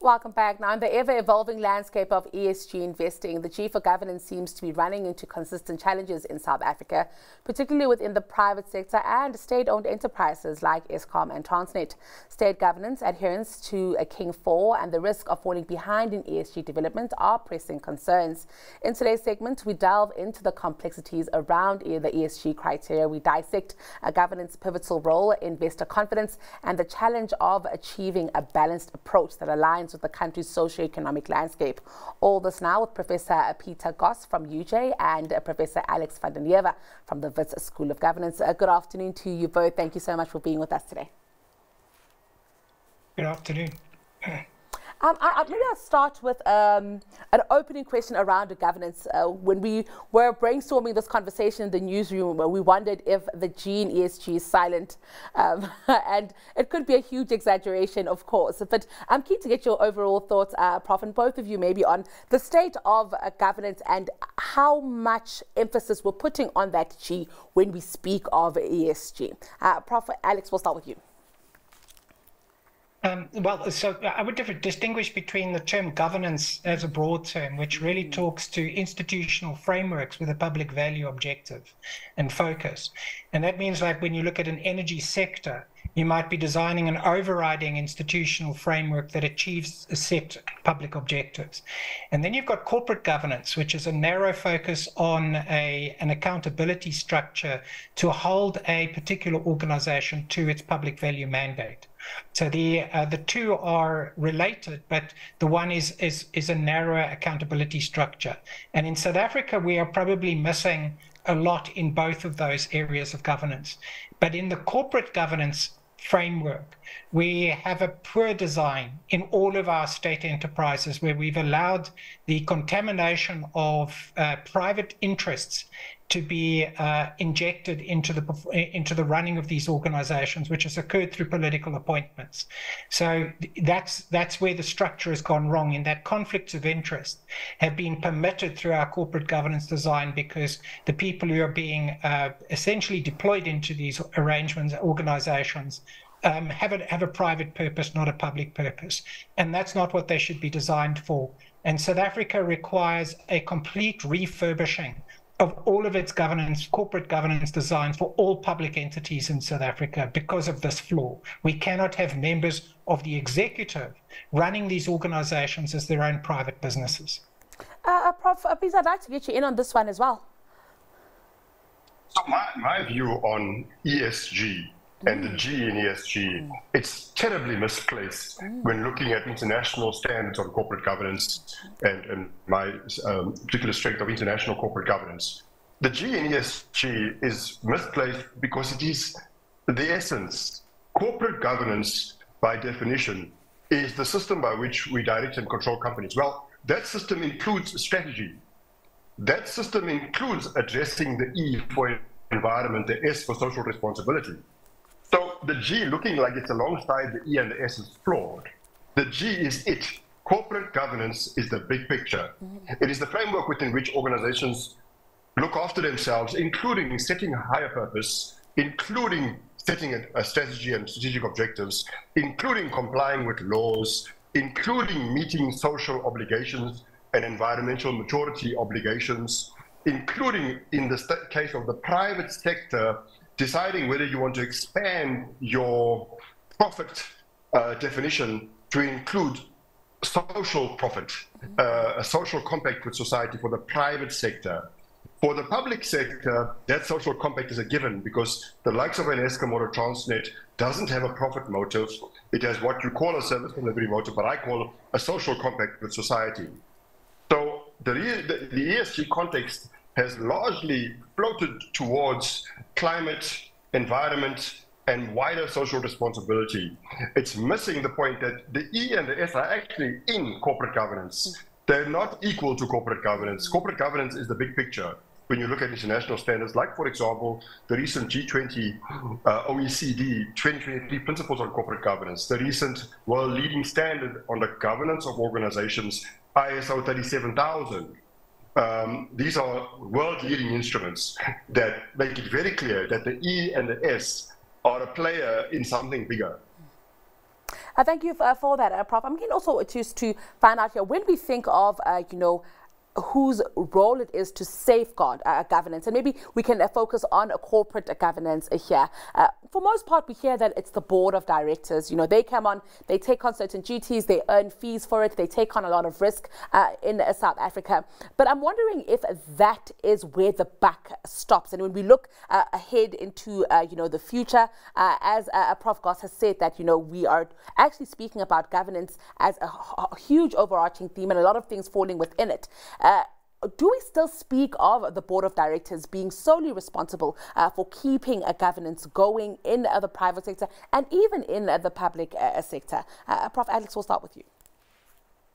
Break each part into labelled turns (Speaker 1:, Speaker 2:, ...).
Speaker 1: Welcome back. Now, in the ever-evolving landscape of ESG investing, the Chief of Governance seems to be running into consistent challenges in South Africa, particularly within the private sector and state-owned enterprises like Eskom and Transnet. State governance, adherence to a King 4 and the risk of falling behind in ESG development are pressing concerns. In today's segment, we delve into the complexities around the ESG criteria. We dissect a governance pivotal role, investor confidence, and the challenge of achieving a balanced approach that aligns with the country's socio-economic landscape. All this now with Professor Peter Goss from UJ and Professor Alex van den Heever from the Wits School of Governance. Good afternoon to you both. Thank you so much for being with us today.
Speaker 2: Good afternoon.
Speaker 1: Maybe I'll start with an opening question around the governance. When we were brainstorming this conversation in the newsroom, we wondered if the G in ESG is silent. And it could be a huge exaggeration, of course. But I'm keen to get your overall thoughts, Prof, and both of you maybe on the state of governance and how much emphasis we're putting on that G when we speak of ESG. Prof, Alex, we'll start with you.
Speaker 2: So I would distinguish between the term governance as a broad term, which really talks to institutional frameworks with a public value objective and focus. And that means, like, when you look at an energy sector, you might be designing an overriding institutional framework that achieves a set public objectives. And then you've got corporate governance, which is a narrow focus on an accountability structure to hold a particular organization to its public value mandate. So the two are related, but the one is a narrower accountability structure. And in South Africa, we are probably missing a lot in both of those areas of governance. But in the corporate governance framework, we have a poor design in all of our state enterprises where we've allowed the contamination of private interests to be injected into the running of these organizations, which has occurred through political appointments. So that's where the structure has gone wrong, in that conflicts of interest have been permitted through our corporate governance design because the people who are being essentially deployed into these arrangements, organizations, have a private purpose, not a public purpose. And that's not what they should be designed for. And South Africa requires a complete refurbishing of all of its governance, corporate governance designs for all public entities in South Africa because of this flaw. We cannot have members of the executive running these organizations as their own private businesses.
Speaker 1: Prof, please, I'd like to get you in on this one as well.
Speaker 3: So my view on ESG and the G in ESG, it's terribly misplaced when looking at international standards on corporate governance and my particular strength of international corporate governance. The G in ESG is misplaced because it is the essence. Corporate governance, by definition, is the system by which we direct and control companies. Well, that system includes strategy. That system includes addressing the E for environment, the S for social responsibility. So the G, looking like it's alongside the E and the S, is flawed. The G is it. Corporate governance is the big picture. It is the framework within which organizations look after themselves, including setting a higher purpose, including setting a strategy and strategic objectives, including complying with laws, including meeting social obligations and environmental maturity obligations, including, in the case of the private sector, deciding whether you want to expand your profit definition to include social profit, a social compact with society for the private sector. For the public sector, that social compact is a given because the likes of an Eskom or a Transnet doesn't have a profit motive. It has what you call a service delivery motive, but I call a social compact with society. So the ESG context has largely floated towards climate, environment, and wider social responsibility. It's missing the point that the E and the S are actually in corporate governance. They're not equal to corporate governance. Corporate governance is the big picture. When you look at international standards, like, for example, the recent G20 OECD 2023 Principles on Corporate Governance, the recent world leading standard on the governance of organizations, ISO 37000. These are world-leading instruments that make it very clear that the E and the S are a player in something bigger.
Speaker 1: Thank you for that, Prof. I'm keen also just to find out here, when we think of, whose role it is to safeguard governance, and maybe we can focus on corporate governance here. For most part, we hear that it's the board of directors. They come on, they take on certain duties, they earn fees for it, they take on a lot of risk in South Africa. But I'm wondering if that is where the buck stops. And when we look ahead into the future, as Prof. Goss has said, that we are actually speaking about governance as a huge overarching theme, and a lot of things falling within it. Do we still speak of the board of directors being solely responsible for keeping a governance going in the private sector and even in the public sector? Prof. Alex, we'll start with you.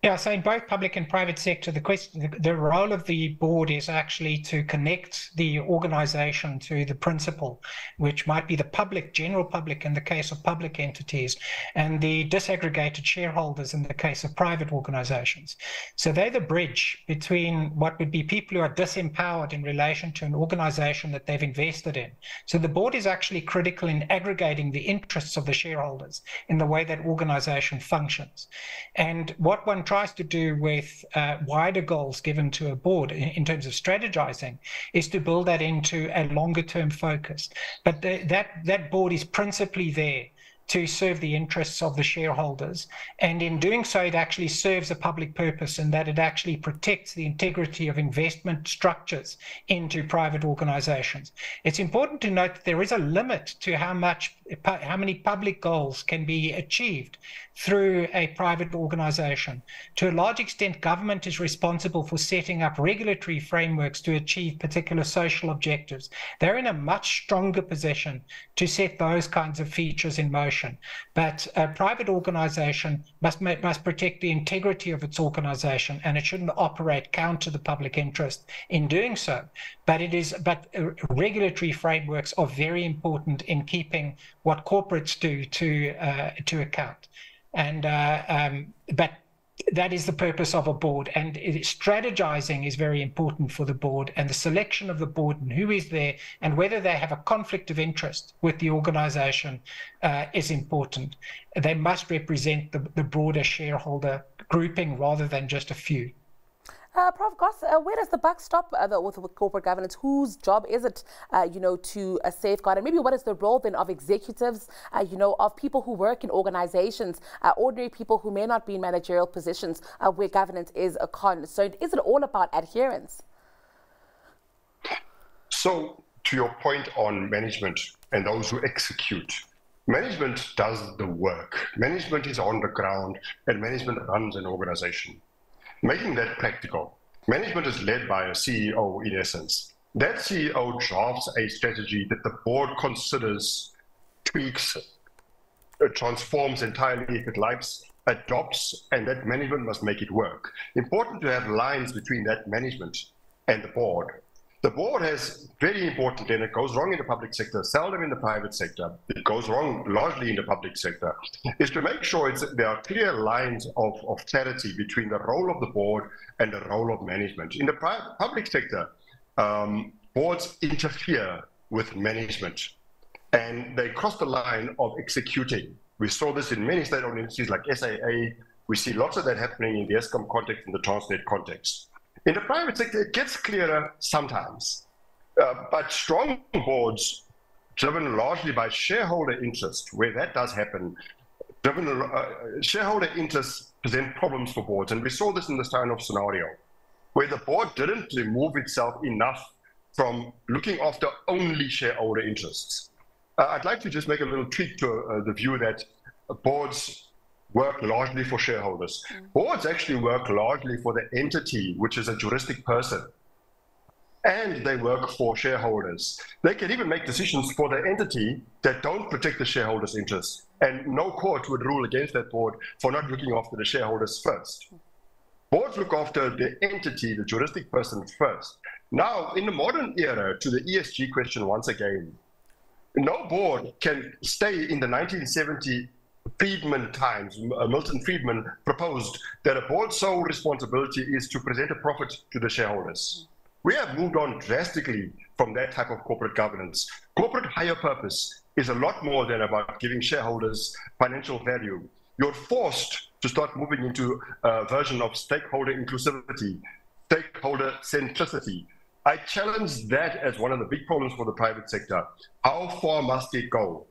Speaker 2: Yeah, so in both public and private sector, the role of the board is actually to connect the organization to the principal, which might be the general public in the case of public entities, and the disaggregated shareholders in the case of private organizations. So they're the bridge between what would be people who are disempowered in relation to an organization that they've invested in. So the board is actually critical in aggregating the interests of the shareholders in the way that organization functions. And what one tries to do with wider goals given to a board in terms of strategizing is to build that into a longer term focus. But that board is principally there to serve the interests of the shareholders. And in doing so, it actually serves a public purpose, in that it actually protects the integrity of investment structures into private organizations. It's important to note that there is a limit to how many public goals can be achieved through a private organization. To a large extent, government is responsible for setting up regulatory frameworks to achieve particular social objectives. They're in a much stronger position to set those kinds of features in motion. But a private organization must protect the integrity of its organization, and it shouldn't operate counter the public interest in doing so. But regulatory frameworks are very important in keeping what corporates do to account. But that is the purpose of a board, and strategizing is very important for the board, and the selection of the board and who is there and whether they have a conflict of interest with the organization is important. They must represent the broader shareholder grouping rather than just a few.
Speaker 1: Prof. Goss, where does the buck stop with corporate governance? Whose job is it, to safeguard? And maybe what is the role then of executives, of people who work in organizations, ordinary people who may not be in managerial positions where governance is a concern? Is it all about adherence?
Speaker 3: So, to your point on management and those who execute, management does the work. Management is on the ground, and management runs an organization. Making that practical, management is led by a CEO in essence. That CEO drafts a strategy that the board considers, tweaks, transforms entirely if it likes, adopts, and that management must make it work. Important to have lines between that management and the board. The board has very important, and it goes wrong in the public sector, seldom in the private sector. It goes wrong largely in the public sector, is to make sure there are clear lines of clarity between the role of the board and the role of management. In the public sector, boards interfere with management, and they cross the line of executing. We saw this in many state-owned entities like SAA. We see lots of that happening in the Eskom context, in the Transnet context. In the private sector, it gets clearer sometimes, but strong boards, driven largely by shareholder interest, where that does happen, shareholder interests present problems for boards. And we saw this in the Steinhoff scenario, where the board didn't remove itself enough from looking after only shareholder interests. I'd like to just make a little tweak to the view that boards work largely for shareholders. Boards actually work largely for the entity, which is a juristic person, and they work for shareholders. They can even make decisions for the entity that don't protect the shareholders' interests, and no court would rule against that board for not looking after the shareholders first. Boards look after the entity, the juristic person first. Now, in the modern era, to the ESG question once again, no board can stay in the 1970 Friedman times. Milton Friedman proposed that a board's sole responsibility is to present a profit to the shareholders. We have moved on drastically from that type of corporate governance. Corporate higher purpose is a lot more than about giving shareholders financial value. you're forced to start moving into a version of stakeholder inclusivity, stakeholder centricity. I challenge that as one of the big problems for the private sector. How far must it go?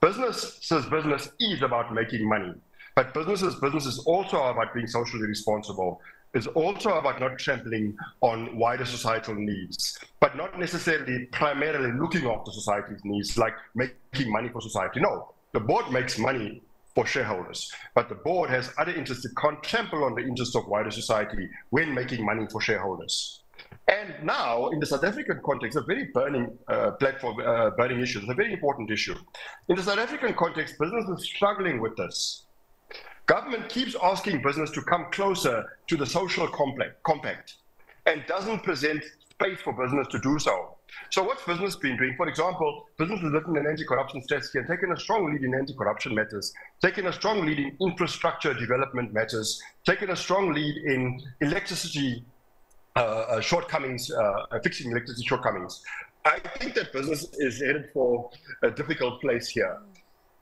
Speaker 3: Business is about making money, but business is also about being socially responsible. It's also about not trampling on wider societal needs, but not necessarily primarily looking after society's needs, like making money for society. No, the board makes money for shareholders, but the board has other interests that can't trample on the interests of wider society when making money for shareholders. And now, in the South African context, a very burning burning issue. It's a very important issue. In the South African context, business is struggling with this. Government keeps asking business to come closer to the social compact and doesn't present space for business to do so. So what's business been doing? For example, business has written an anti-corruption strategy and taken a strong lead in anti-corruption matters, taken a strong lead in infrastructure development matters, taken a strong lead in electricity shortcomings, fixing electricity shortcomings. I think that business is headed for a difficult place here.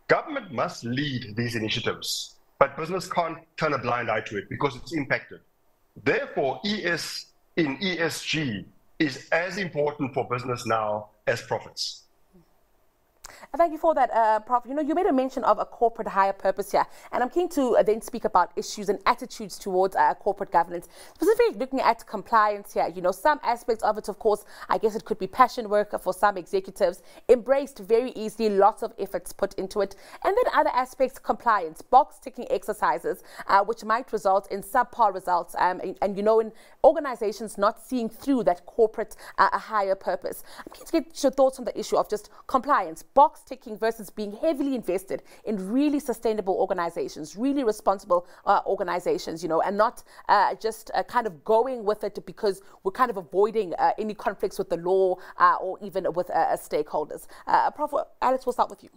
Speaker 3: Government must lead these initiatives, but business can't turn a blind eye to it because it's impacted. Therefore, ESG is as important for business now as profits.
Speaker 1: Thank you for that, Prof. You know, you made a mention of a corporate higher purpose here, and I'm keen to then speak about issues and attitudes towards corporate governance, specifically looking at compliance here. You know, some aspects of it, of course, I guess it could be passion work for some executives, embraced very easily, lots of efforts put into it, and then other aspects, compliance, box-ticking exercises, which might result in subpar results, and you know, in organizations not seeing through that corporate higher purpose. I'm keen to get your thoughts on the issue of just compliance, box-ticking versus being heavily invested in really sustainable organizations, really responsible organizations, you know, and not just kind of going with it because we're kind of avoiding any conflicts with the law or even with stakeholders. Prof. Alex, we'll start with you.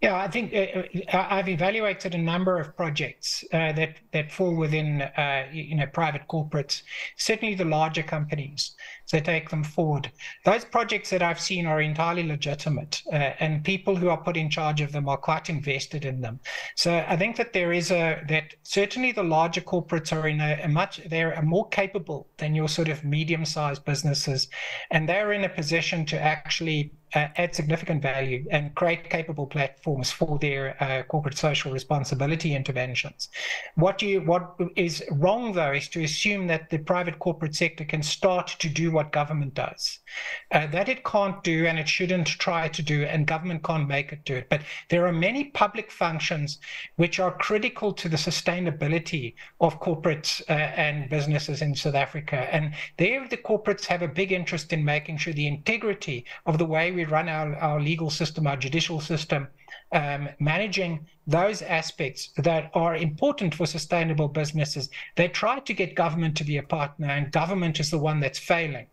Speaker 2: Yeah, I think I've evaluated a number of projects that fall within you know, private corporates, certainly the larger companies that take them forward. Those projects that I've seen are entirely legitimate, and people who are put in charge of them are quite invested in them. So I think that there is that certainly the larger corporates are they're more capable than your sort of medium-sized businesses, and they're in a position to actually add significant value and create capable platforms for their corporate social responsibility interventions. What is wrong, though, is to assume that the private corporate sector can start to do what government does. That it can't do, and it shouldn't try to do, and government can't make it do it. But there are many public functions which are critical to the sustainability of corporates and businesses in South Africa. And there the corporates have a big interest in making sure the integrity of the way we run our legal system, our judicial system, managing those aspects that are important for sustainable businesses. They try to get government to be a partner, and government is the one that's failing.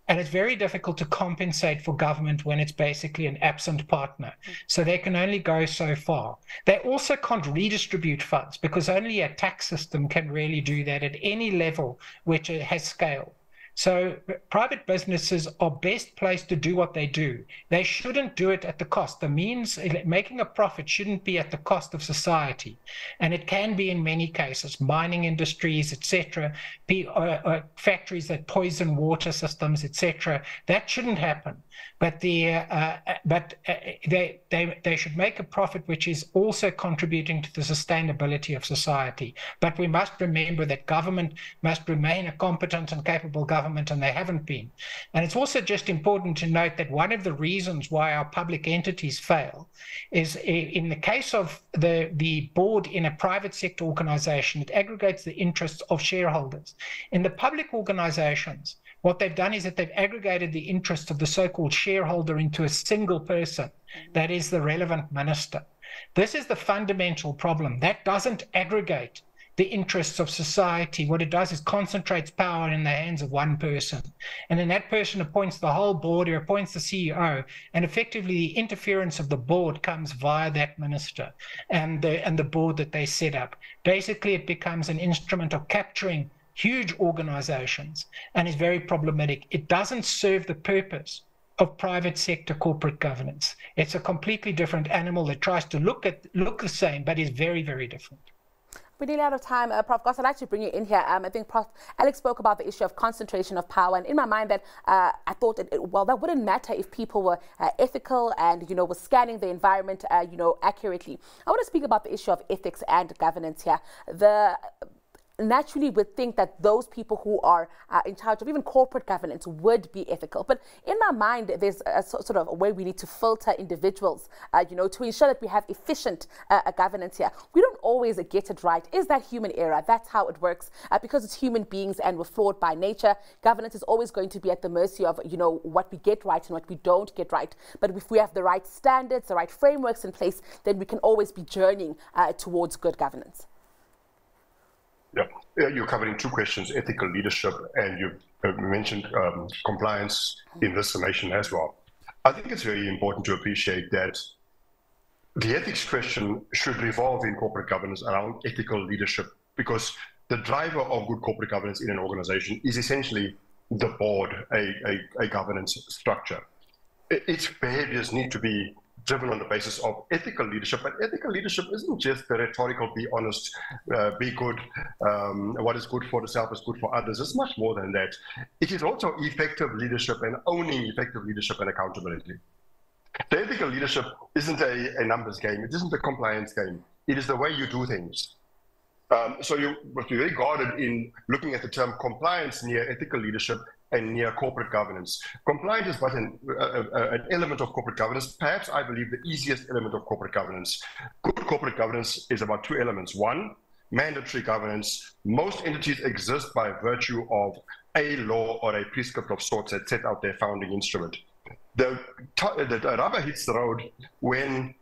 Speaker 2: And it's very difficult to compensate for government when it's basically an absent partner. So they can only go so far. They also can't redistribute funds because only a tax system can really do that at any level which has scale. So private businesses are best placed to do what they do. They shouldn't do it at the cost. The means, making a profit shouldn't be at the cost of society. And it can be in many cases, mining industries, etc., factories that poison water systems, etc. That shouldn't happen. But they should make a profit which is also contributing to the sustainability of society. But we must remember that government must remain a competent and capable government, and they haven't been. And it's also just important to note that one of the reasons why our public entities fail is in the case of the board in a private sector organization, it aggregates the interests of shareholders. In the public organizations, what they've done is that they've aggregated the interests of the so-called shareholder into a single person, that is the relevant minister. This is the fundamental problem. That doesn't aggregate the interests of society. What it does is concentrates power in the hands of one person. And then that person appoints the whole board or appoints the CEO, and effectively the interference of the board comes via that minister and the board that they set up. Basically, it becomes an instrument of capturing huge organizations and is very problematic. It doesn't serve the purpose of private sector corporate governance. It's a completely different animal that tries to look the same, but is very, very different.
Speaker 1: We're nearly out of time. Prof. Goss, I'd like to bring you in here. I think Prof. Alex spoke about the issue of concentration of power. And in my mind, that I thought, well, that wouldn't matter if people were ethical and, were scanning the environment, accurately. I want to speak about the issue of ethics and governance here. Naturally would think that those people who are in charge of even corporate governance would be ethical. But in my mind, there's a sort of a way we need to filter individuals, to ensure that we have efficient governance here. We don't always get it right. Is that human error? That's how it works. Because it's human beings and we're flawed by nature, governance is always going to be at the mercy of, what we get right and what we don't get right. But if we have the right standards, the right frameworks in place, then we can always be journeying towards good governance.
Speaker 3: Yeah, you're covering two questions, ethical leadership, and you mentioned compliance in this summation as well. I think it's very important to appreciate that the ethics question should revolve in corporate governance around ethical leadership, because the driver of good corporate governance in an organization is essentially the board, a governance structure. Its behaviors need to be driven on the basis of ethical leadership, but ethical leadership isn't just the rhetorical, be honest, be good, what is good for the self is good for others. It's much more than that. It is also effective leadership and owning effective leadership and accountability. The ethical leadership isn't a numbers game. It isn't a compliance game. It is the way you do things. So you must be very guarded in looking at the term compliance near ethical leadership and near corporate governance. Compliance is but an element of corporate governance, perhaps I believe the easiest element of corporate governance. Good corporate governance is about two elements. One, mandatory governance. Most entities exist by virtue of a law or a prescript of sorts that set out their founding instrument. The rubber hits the road when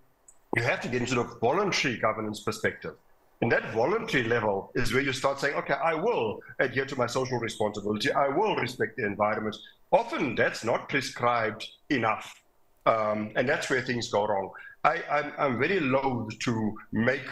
Speaker 3: you have to get into the voluntary governance perspective. And that voluntary level is where you start saying, okay, I will adhere to my social responsibility. I will respect the environment. Often that's not prescribed enough. And that's where things go wrong. I'm very loath to make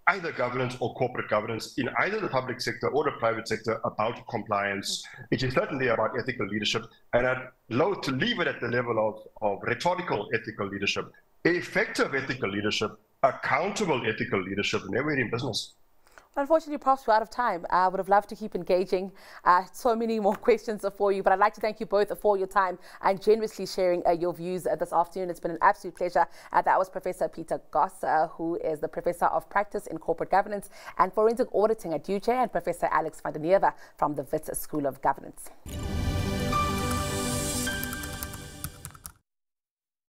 Speaker 3: either governance or corporate governance in either the public sector or the private sector about compliance. It is certainly about ethical leadership. And I'm loath to leave it at the level of rhetorical ethical leadership. Effective ethical leadership, accountable ethical leadership, never in business.
Speaker 1: Unfortunately, Prof, we're out of time. I would have loved to keep engaging. So many more questions for you, but I'd like to thank you both for your time and generously sharing your views this afternoon. It's been an absolute pleasure. That was Professor Peter Goss, who is the Professor of Practice in Corporate Governance and Forensic Auditing at UJ, and Professor Alex van der Heever from the Wits School of Governance.